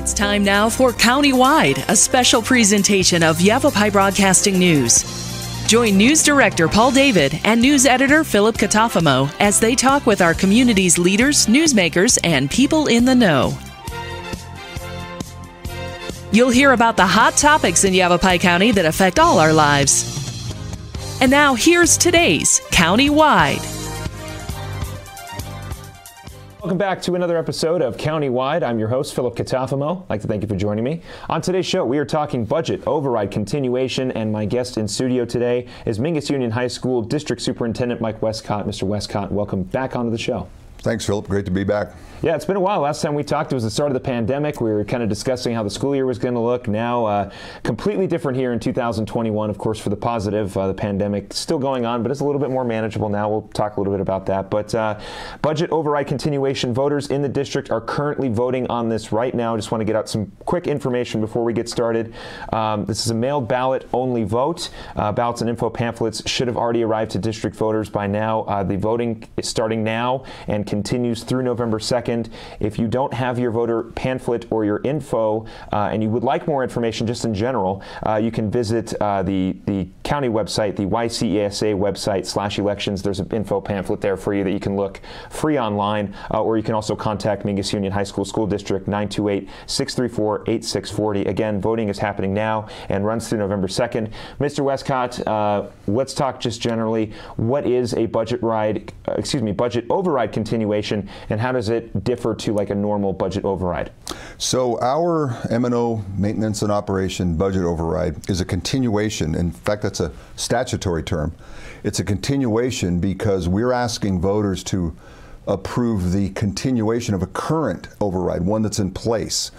It's time now for Countywide, a special presentation of Yavapai Broadcasting News. Join News Director Paul David and News Editor Philip Catafamo as they talk with our community's leaders, newsmakers, and people in the know. You'll hear about the hot topics in Yavapai County that affect all our lives. And now here's today's Countywide. Welcome back to another episode of Countywide. I'm your host, Philip Catafamo. I'd like to thank you for joining me. On today's show, we are talking budget override continuation, and my guest in studio today is Mingus Union High School District Superintendent Mike Westcott. Mr. Westcott, welcome back onto the show. Thanks, Philip. Great to be back. Yeah, it's been a while. Last time we talked, it was the start of the pandemic. We were kind of discussing how the school year was going to look. Now, completely different here in 2021, of course, for the positive. The pandemic still going on, but it's a little bit more manageable now. We'll talk a little bit about that. But budget override continuation, voters in the district are currently voting on this right now. I just want to get out some quick information before we get started. This is a mailed ballot only vote. Ballots and info pamphlets should have already arrived to district voters by now. The voting is starting now and continues through November 2nd. If you don't have your voter pamphlet or your info and you would like more information just in general, you can visit the county website, the YCESA website /elections. There's an info pamphlet there for you that you can look free online, or you can also contact Mingus Union High School School District 928-634-8640. Again, voting is happening now and runs through November 2nd. Mr. Westcott, let's talk just generally. What is a budget override continuation, and how does it differ to like a normal budget override? So our M&O maintenance and operation budget override is a continuation. In fact, that's a statutory term. It's a continuation because we're asking voters to approve the continuation of a current override, one that's in place.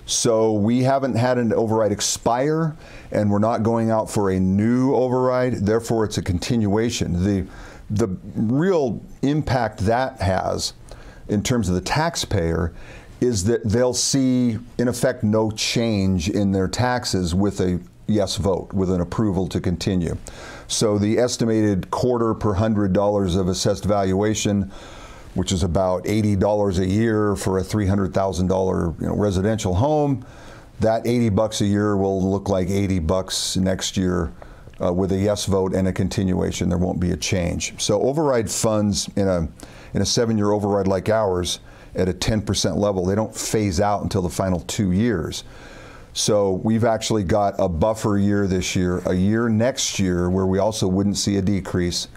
So we haven't had an override expire, and we're not going out for a new override. Therefore, it's a continuation. The real impact that has in terms of the taxpayer is that they'll see, in effect, no change in their taxes with a yes vote, with an approval to continue. So the estimated quarter per $100 of assessed valuation, which is about $80 a year for a $300,000 residential home, that $80 a year will look like $80 next year with a yes vote and a continuation. There won't be a change. So override funds in a 7-year override like ours at a 10% level, they don't phase out until the final 2 years. So we've actually got a buffer year this year, a year next year where we also wouldn't see a decrease.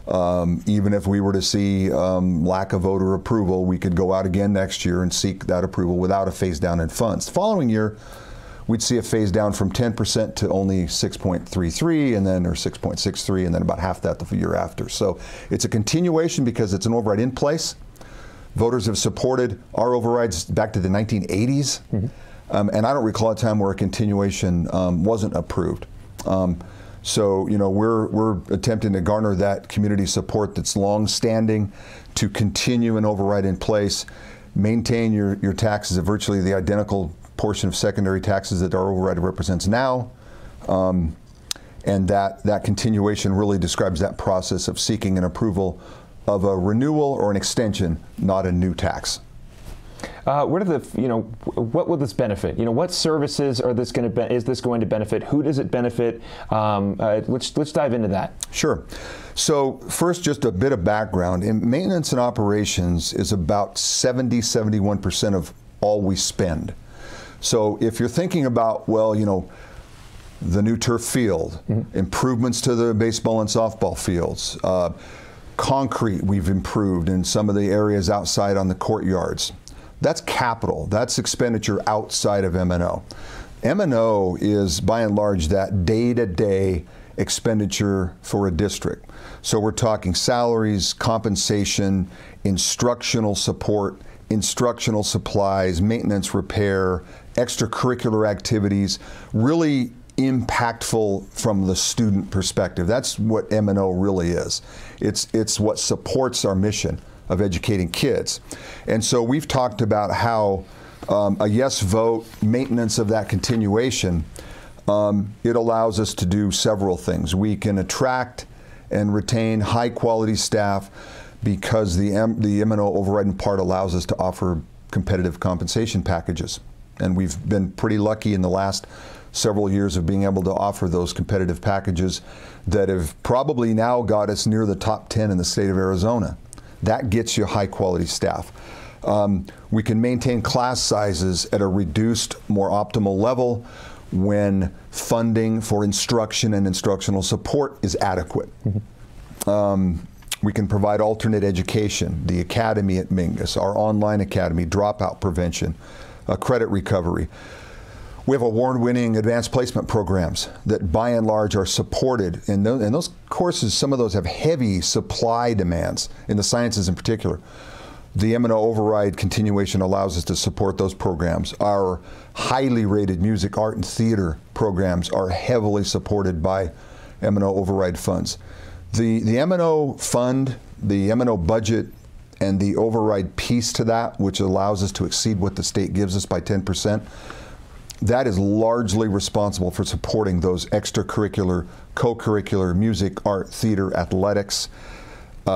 Even if we were to see lack of voter approval, we could go out again next year and seek that approval without a phase down in funds. The following year, we'd see a phase down from 10% to only 6.33 and then, or 6.63, and then about half that the year after. So it's a continuation because it's an override in place. Voters have supported our overrides back to the 1980s. Mm-hmm. And I don't recall a time where a continuation wasn't approved. So, we're attempting to garner that community support that's long-standing to continue an override in place, maintain your taxes at virtually the identical portion of secondary taxes that our override represents now, and that continuation really describes that process of seeking an approval of a renewal or an extension, not a new tax. What will this benefit? What services is this going to benefit? Who does it benefit? Let's dive into that. Sure. So first, just a bit of background. Maintenance and operations is about 71% of all we spend. So if you're thinking about, the new turf field, mm-hmm. improvements to the baseball and softball fields, concrete we've improved in some of the areas outside on the courtyards. That's capital. That's expenditure outside of M&O. M&O is, by and large, that day-to-day expenditure for a district. So we're talking salaries, compensation, instructional support, instructional supplies, maintenance, repair, extracurricular activities, really impactful from the student perspective. That's what M&O really is. It's what supports our mission of educating kids. And so we've talked about how a yes vote, maintenance of that continuation, it allows us to do several things. We can attract and retain high quality staff because the M&O overriding part allows us to offer competitive compensation packages. And we've been pretty lucky in the last several years of being able to offer those competitive packages that have probably now got us near the top 10 in the state of Arizona. That gets you high quality staff. We can maintain class sizes at a reduced, more optimal level when funding for instruction and instructional support is adequate. We can provide alternate education, the academy at Mingus, our online academy, dropout prevention, credit recovery. We have award-winning advanced placement programs that by and large are supported. And those courses, some of those have heavy supply demands, in the sciences in particular. The M&O override continuation allows us to support those programs. Our highly rated music, art, and theater programs are heavily supported by M&O override funds. The M&O fund, the M&O budget, and the override piece to that, which allows us to exceed what the state gives us by 10%, that is largely responsible for supporting those extracurricular, co-curricular music, art, theater, athletics,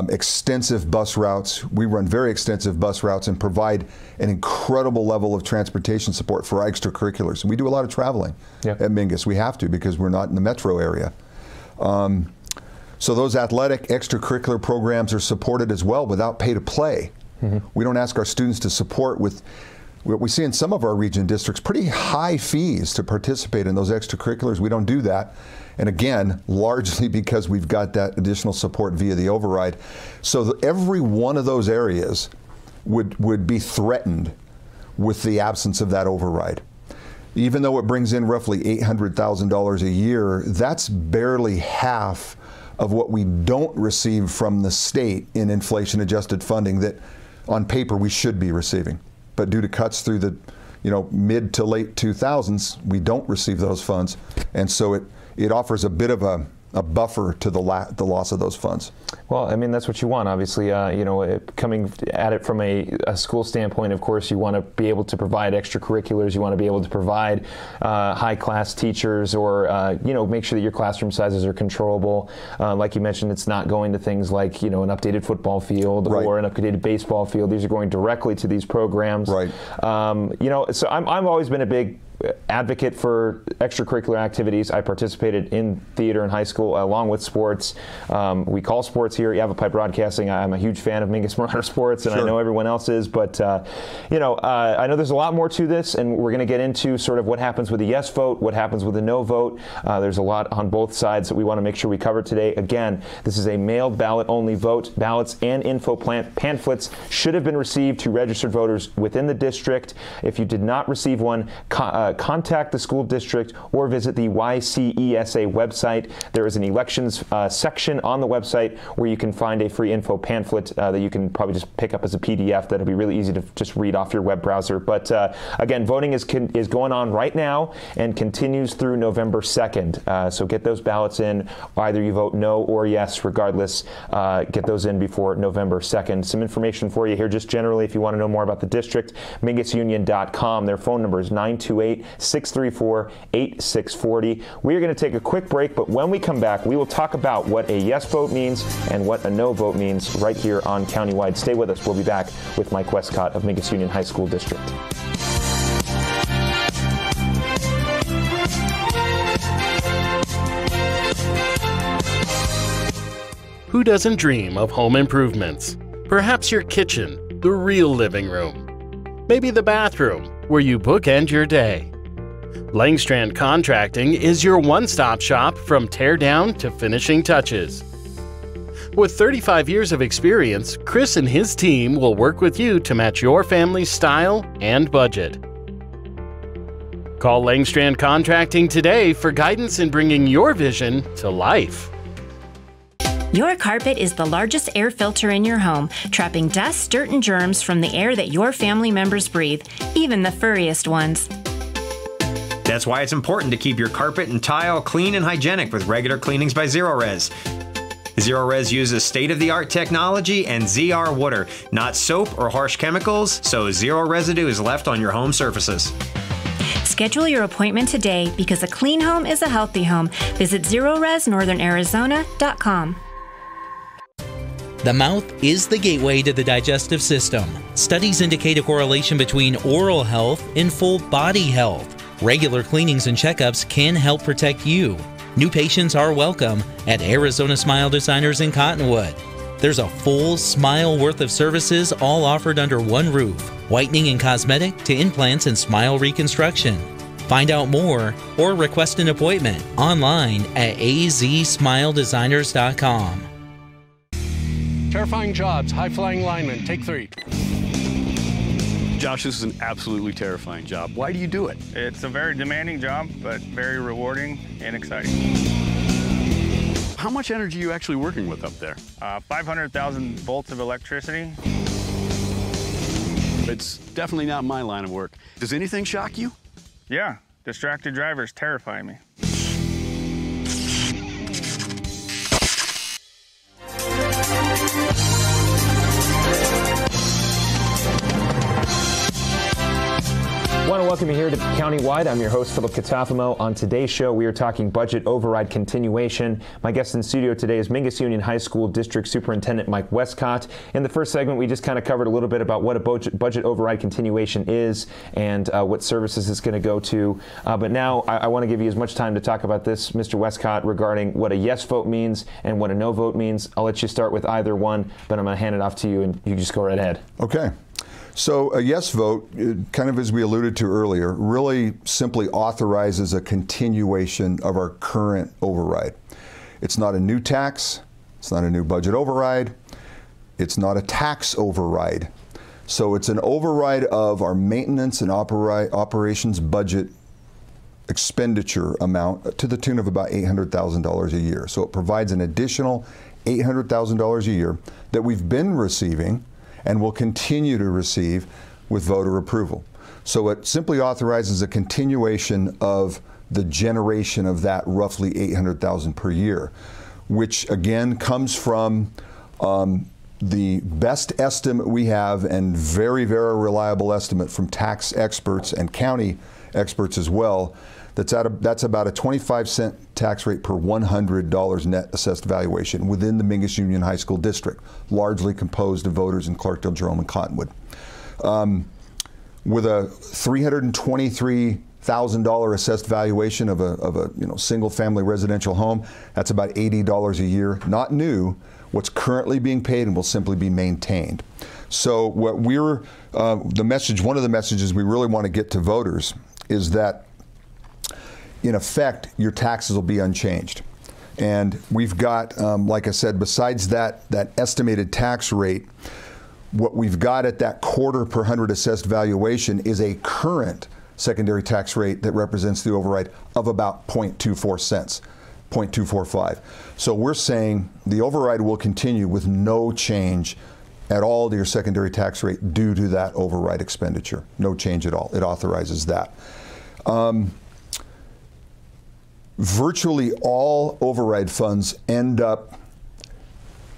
extensive bus routes. We run very extensive bus routes and provide an incredible level of transportation support for our extracurriculars. We do a lot of traveling at Mingus. We have to because we're not in the metro area. So those athletic extracurricular programs are supported as well without pay to play. We don't ask our students to support with what we see in some of our region districts, pretty high fees to participate in those extracurriculars. We don't do that. And again, largely because we've got that additional support via the override. So every one of those areas would be threatened with the absence of that override. Even though it brings in roughly $800,000 a year, that's barely half of what we don't receive from the state in inflation-adjusted funding that on paper we should be receiving. But due to cuts through the mid to late 2000s, we don't receive those funds. And so it offers a bit of a buffer to the loss of those funds. Well, I mean, that's what you want, obviously. Coming at it from a school standpoint, of course, you want to be able to provide extracurriculars. You want to be able to provide high-class teachers, or make sure that your classroom sizes are controllable. Like you mentioned, it's not going to things like an updated football field or an updated baseball field. These are going directly to these programs. Right. So I've always been a big advocate for extracurricular activities. I participated in theater in high school along with sports. We call sports here at Yavapai Broadcasting. I'm a huge fan of Mingus Marauder sports, and I know everyone else is, but I know there's a lot more to this, and we're going to get into sort of what happens with a yes vote, what happens with a no vote. There's a lot on both sides that we want to make sure we cover today. Again, this is a mailed ballot only vote. Ballots and info pamphlets should have been received to registered voters within the district. If you did not receive one, contact the school district or visit the YCESA website. There is an elections section on the website where you can find a free info pamphlet that you can probably just pick up as a PDF. That'll be really easy to just read off your web browser. But again, voting is going on right now and continues through November 2nd. So get those ballots in. Either you vote no or yes, regardless. Get those in before November 2nd. Some information for you here just generally if you want to know more about the district. MingusUnion.com. Their phone number is 928-634-8640. We are going to take a quick break, but when we come back, we will talk about what a yes vote means and what a no vote means right here on Countywide. Stay with us. We'll be back with Mike Westcott of Mingus Union High School District. Who doesn't dream of home improvements? Perhaps your kitchen, the real living room. Maybe the bathroom, where you bookend your day. Langstrand Contracting is your one-stop shop from tear down to finishing touches. With 35 years of experience, Chris and his team will work with you to match your family's style and budget. Call Langstrand Contracting today for guidance in bringing your vision to life. Your carpet is the largest air filter in your home, trapping dust, dirt, and germs from the air that your family members breathe, even the furriest ones. That's why it's important to keep your carpet and tile clean and hygienic with regular cleanings by Zero-Res. Zero-Res uses state-of-the-art technology and ZR water, not soap or harsh chemicals, so zero residue is left on your home surfaces. Schedule your appointment today because a clean home is a healthy home. Visit ZeroResNorthernArizona.com. The mouth is the gateway to the digestive system. Studies indicate a correlation between oral health and full body health. Regular cleanings and checkups can help protect you. New patients are welcome at Arizona Smile Designers in Cottonwood. There's a full smile worth of services all offered under one roof. Whitening and cosmetic to implants and smile reconstruction. Find out more or request an appointment online at azsmiledesigners.com. Terrifying jobs, high-flying linemen, take 3. Josh, this is an absolutely terrifying job. Why do you do it? It's a very demanding job, but very rewarding and exciting. How much energy are you actually working with up there? 500,000 volts of electricity. It's definitely not my line of work. Does anything shock you? Yeah, distracted drivers terrify me. I want to welcome you here to Countywide. I'm your host, Philip Catafamo. On today's show, we are talking budget override continuation. My guest in studio today is Mingus Union High School District Superintendent Mike Westcott. In the first segment, we just kind of covered a little bit about what a budget override continuation is and what services it's going to go to. But now I want to give you as much time to talk about this, Mr. Westcott, regarding what a yes vote means and what a no vote means. I'll let you start with either one, but I'm going to hand it off to you and you just go right ahead. Okay. So a yes vote, kind of as we alluded to earlier, really simply authorizes a continuation of our current override. It's not a new tax. It's not a new budget override. It's not a tax override. So it's an override of our maintenance and operations budget expenditure amount to the tune of about $800,000 a year. So it provides an additional $800,000 a year that we've been receiving and will continue to receive with voter approval. So it simply authorizes a continuation of the generation of that roughly $800,000 per year, which again comes from the best estimate we have and very, very reliable estimate from tax experts and county experts as well. That's about a 25-cent tax rate per $100 net assessed valuation within the Mingus Union High School District, largely composed of voters in Clarkdale, Jerome, and Cottonwood. With a $323,000 assessed valuation of a single-family residential home, that's about $80 a year, not new. What's currently being paid and will simply be maintained. So what one of the messages we really want to get to voters is that in effect, your taxes will be unchanged. And we've got, like I said, besides that estimated tax rate, what we've got at that quarter per hundred assessed valuation is a current secondary tax rate that represents the override of about 0.24 cents, 0.245. So we're saying the override will continue with no change at all to your secondary tax rate due to that override expenditure. No change at all. It authorizes that. Virtually all override funds end up,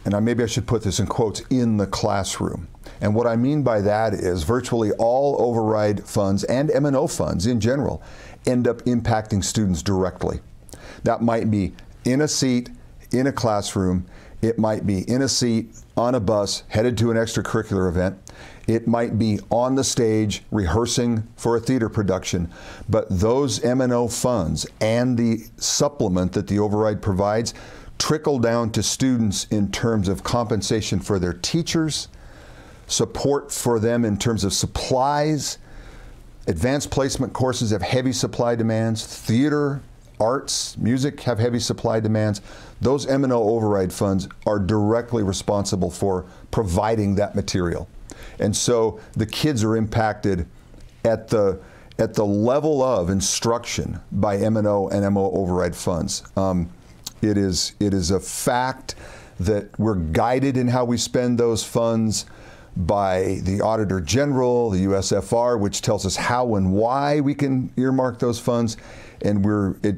and maybe I should put this in quotes, in the classroom. And what I mean by that is virtually all override funds and M&O funds in general end up impacting students directly. That might be in a seat, in a classroom. It might be in a seat, on a bus, headed to an extracurricular event. It might be on the stage rehearsing for a theater production, but those M&O funds and the supplement that the override provides trickle down to students in terms of compensation for their teachers, support for them in terms of supplies. Advanced placement courses have heavy supply demands. Theater, arts, music have heavy supply demands. Those M&O override funds are directly responsible for providing that material. And so the kids are impacted at the level of instruction by M&O and MO override funds. It is a fact that we're guided in how we spend those funds by the Auditor General, the USFR, which tells us how and why we can earmark those funds, and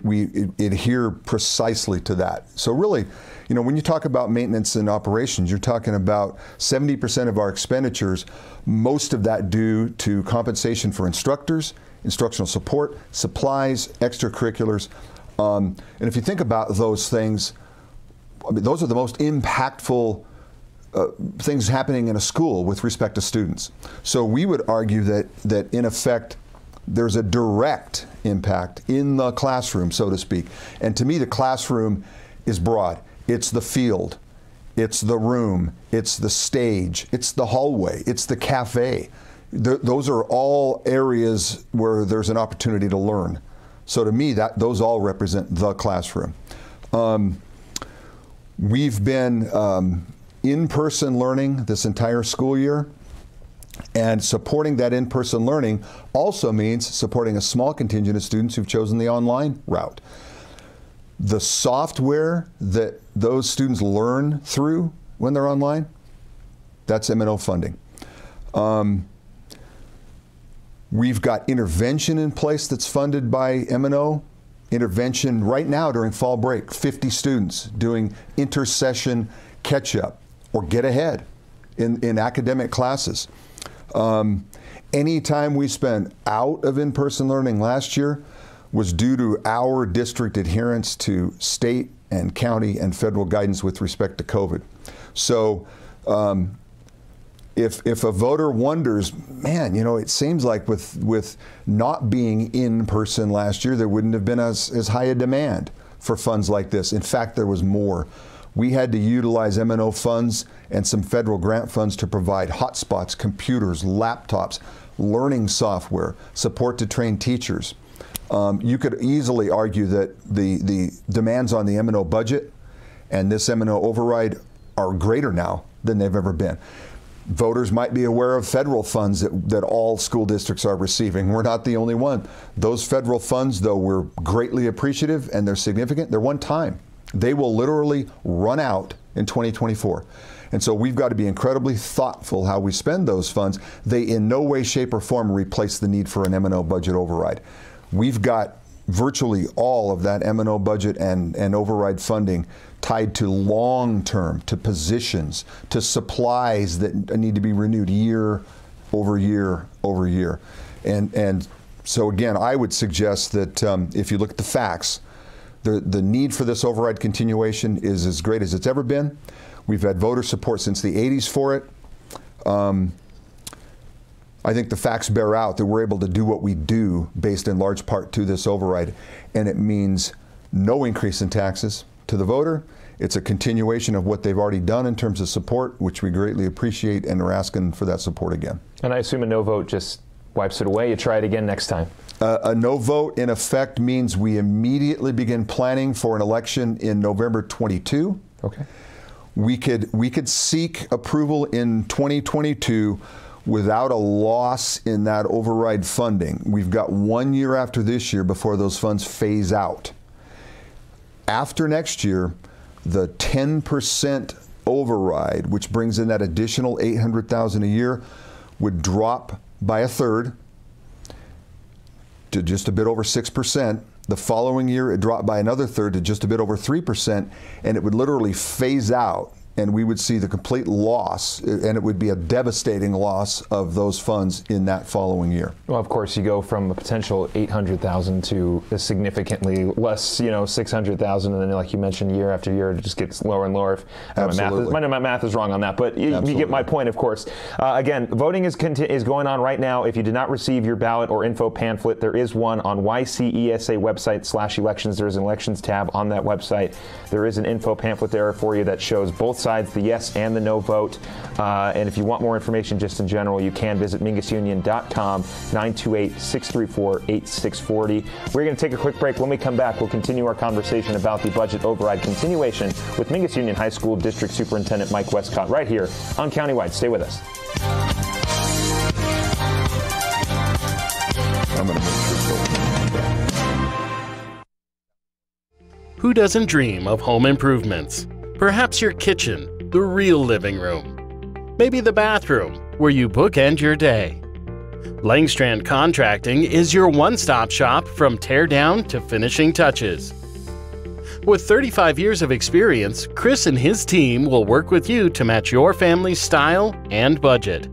we adhere precisely to that. So really, when you talk about maintenance and operations, you're talking about 70% of our expenditures, most of that due to compensation for instructors, instructional support, supplies, extracurriculars. And if you think about those things, those are the most impactful things happening in a school with respect to students. So we would argue that in effect, there's a direct impact in the classroom, so to speak. And to me, the classroom is broad. It's the field, it's the room, it's the stage, it's the hallway, it's the cafe. Those are all areas where there's an opportunity to learn. So to me, those all represent the classroom. We've been in-person learning this entire school year, and supporting that in-person learning also means supporting a small contingent of students who've chosen the online route. The software that those students learn through when they're online, that's M&O funding. We've got intervention in place that's funded by M&O. Intervention right now during fall break, 50 students doing intersession catch-up or get ahead in academic classes. Any time we spent out of in-person learning last year was due to our district adherence to state and county and federal guidance with respect to COVID. So if a voter wonders, man, you know, it seems like with not being in person last year, there wouldn't have been as high a demand for funds like this. In fact, there was more. We had to utilize M&O funds and some federal grant funds to provide hotspots, computers, laptops, learning software, support to train teachers. You could easily argue that the demands on the M&O budget and this M&O override are greater now than they've ever been. Voters might be aware of federal funds that all school districts are receiving. We're not the only one. Those federal funds, though, we're greatly appreciative and they're significant. They're one time. They will literally run out in 2024. And so we've got to be incredibly thoughtful how we spend those funds. They in no way, shape, or form replace the need for an M&O budget override. We've got virtually all of that M&O budget and override funding tied to long-term, to positions, to supplies that need to be renewed year over year over year. And so again, I would suggest that if you look at the facts, the need for this override continuation is as great as it's ever been. We've had voter support since the 80s for it. I think the facts bear out that we're able to do what we do based in large part to this override, and it means no increase in taxes to the voter. It's a continuation of what they've already done in terms of support, which we greatly appreciate, and are asking for that support again. And I assume a no vote just wipes it away. You try it again next time. A no vote, in effect, means we immediately begin planning for an election in November 22. Okay. We could seek approval in 2022 without a loss in that override funding. We've got 1 year after this year before those funds phase out. After next year, the 10% override, which brings in that additional $800,000 a year, would drop by a third to just a bit over 6%. The following year, it dropped by another third to just a bit over 3%, and it would literally phase out, and we would see the complete loss, and it would be a devastating loss of those funds in that following year. Well, of course, you go from a potential $800,000 to a significantly less, $600,000, and then, like you mentioned, year after year, it just gets lower and lower. My math is wrong on that, but you get my point, of course. Again, voting is going on right now. If you did not receive your ballot or info pamphlet, there is one on YCESA website/elections. There's an elections tab on that website. There is an info pamphlet there for you that shows both sides, the yes and the no vote. And if you want more information just in general, you can visit mingusunion.com, 928-634-8640. We're going to take a quick break. When we come back, we'll continue our conversation about the budget override continuation with Mingus Union High School District Superintendent Mike Westcott right here on Countywide. Stay with us. I'm going to make sure. Who doesn't dream of home improvements? Perhaps your kitchen, the real living room. Maybe the bathroom, where you bookend your day. Langstrand Contracting is your one-stop shop from tear down to finishing touches. With 35 years of experience, Chris and his team will work with you to match your family's style and budget.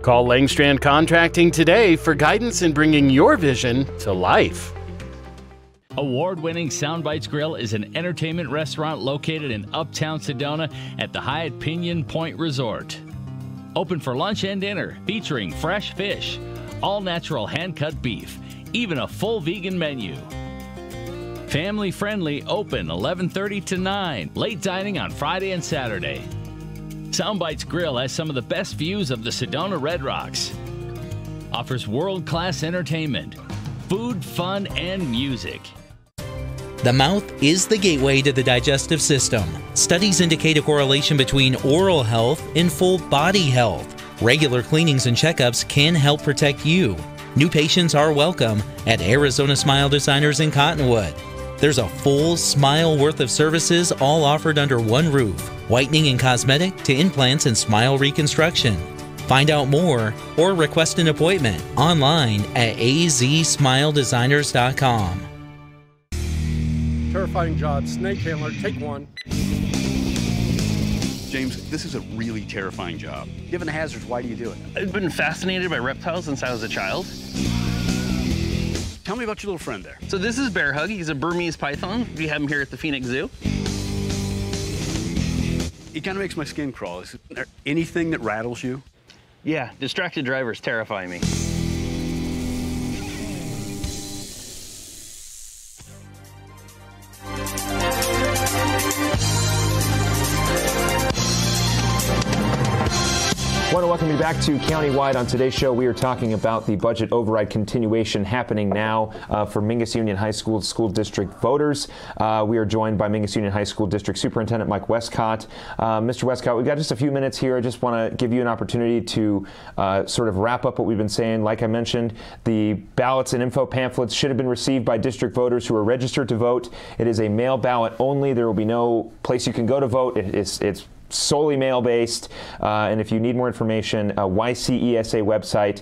Call Langstrand Contracting today for guidance in bringing your vision to life. Award-winning Soundbites Grill is an entertainment restaurant located in Uptown Sedona at the Hyatt Pinion Point Resort. Open for lunch and dinner, featuring fresh fish, all-natural hand-cut beef, even a full vegan menu. Family-friendly, open 11:30 to 9, late dining on Friday and Saturday. Soundbites Grill has some of the best views of the Sedona Red Rocks. Offers world-class entertainment, food, fun, and music. The mouth is the gateway to the digestive system. Studies indicate a correlation between oral health and full body health. Regular cleanings and checkups can help protect you. New patients are welcome at Arizona Smile Designers in Cottonwood. There's a full smile worth of services all offered under one roof. Whitening and cosmetic to implants and smile reconstruction. Find out more or request an appointment online at azsmiledesigners.com. Terrifying job. Snake handler, take one. James, this is a really terrifying job. Given the hazards, why do you do it? I've been fascinated by reptiles since I was a child. Tell me about your little friend there. So this is Bear Hug. He's a Burmese python. We have him here at the Phoenix Zoo. It kind of makes my skin crawl. Is there anything that rattles you? Yeah, distracted drivers terrify me. I want to welcome you back to Countywide. On today's show, we are talking about the budget override continuation happening now for Mingus Union High School School District voters. We are joined by Mingus Union High School District Superintendent Mike Westcott. Mr. Westcott, we've got just a few minutes here. I just want to give you an opportunity to sort of wrap up what we've been saying. Like I mentioned, the ballots and info pamphlets should have been received by district voters who are registered to vote. It is a mail ballot only. There will be no place you can go to vote. It's solely mail-based, and if you need more information, YCESA website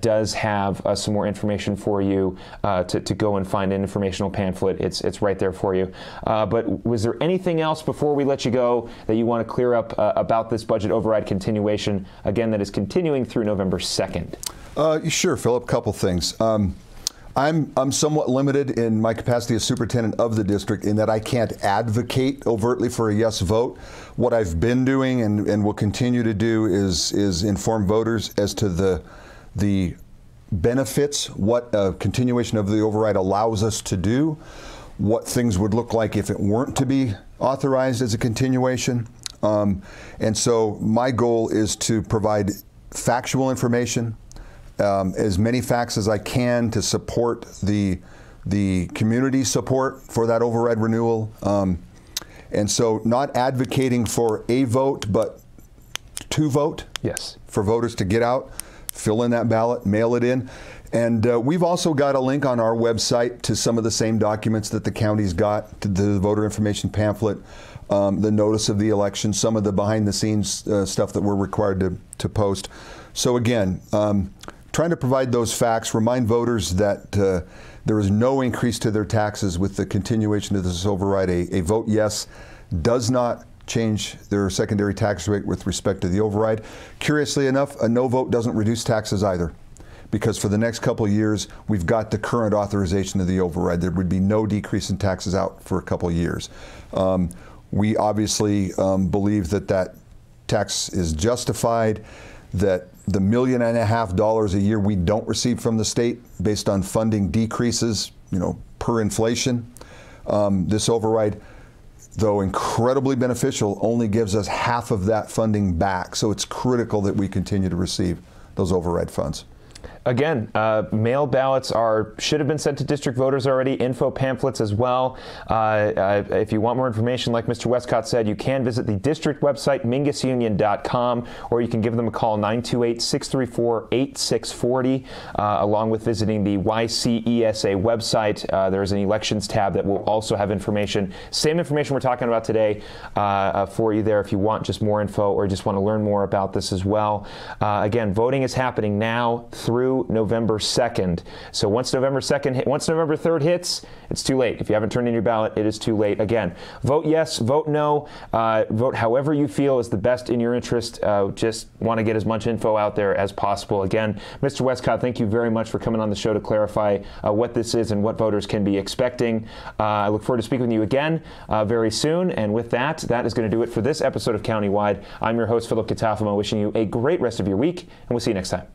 does have some more information for you to go and find an informational pamphlet. It's right there for you. But was there anything else before we let you go that you want to clear up about this budget override continuation, again, that is continuing through November 2nd? Sure, Philip, a couple things. I'm somewhat limited in my capacity as superintendent of the district in that I can't advocate overtly for a yes vote. What I've been doing and will continue to do is inform voters as to the benefits, what a continuation of the override allows us to do, what things would look like if it weren't to be authorized as a continuation. And so my goal is to provide factual information, as many facts as I can to support the community support for that override renewal. And so not advocating for a vote, but to vote. Yes. For voters to get out, fill in that ballot, mail it in. And we've also got a link on our website to some of the same documents that the county's got, to the voter information pamphlet, the notice of the election, some of the behind the scenes stuff that we're required to post. So again, trying to provide those facts, remind voters that there is no increase to their taxes with the continuation of this override. A vote yes does not change their secondary tax rate with respect to the override. Curiously enough, a no vote doesn't reduce taxes either, because for the next couple of years, we've got the current authorization of the override. There would be no decrease in taxes out for a couple of years. We obviously believe that that tax is justified, that the $1.5 million a year we don't receive from the state based on funding decreases, per inflation. This override, though incredibly beneficial, only gives us half of that funding back. So it's critical that we continue to receive those override funds. Again, mail ballots should have been sent to district voters already, info pamphlets as well. If you want more information, like Mr. Westcott said, you can visit the district website, mingusunion.com, or you can give them a call, 928-634-8640, along with visiting the YCESA website. There's an elections tab that will also have information, same information we're talking about today, for you there if you want just more info or just want to learn more about this as well. Again, voting is happening now through through November 2nd. So once November 3rd hits, it's too late. If you haven't turned in your ballot, it is too late. Again, vote yes, vote no, vote however you feel is the best in your interest. Just want to get as much info out there as possible. Again, Mr. Westcott, thank you very much for coming on the show to clarify what this is and what voters can be expecting. I look forward to speaking with you again very soon. And with that, that is going to do it for this episode of Countywide. I'm your host, Philip Catafamo, wishing you a great rest of your week, and we'll see you next time.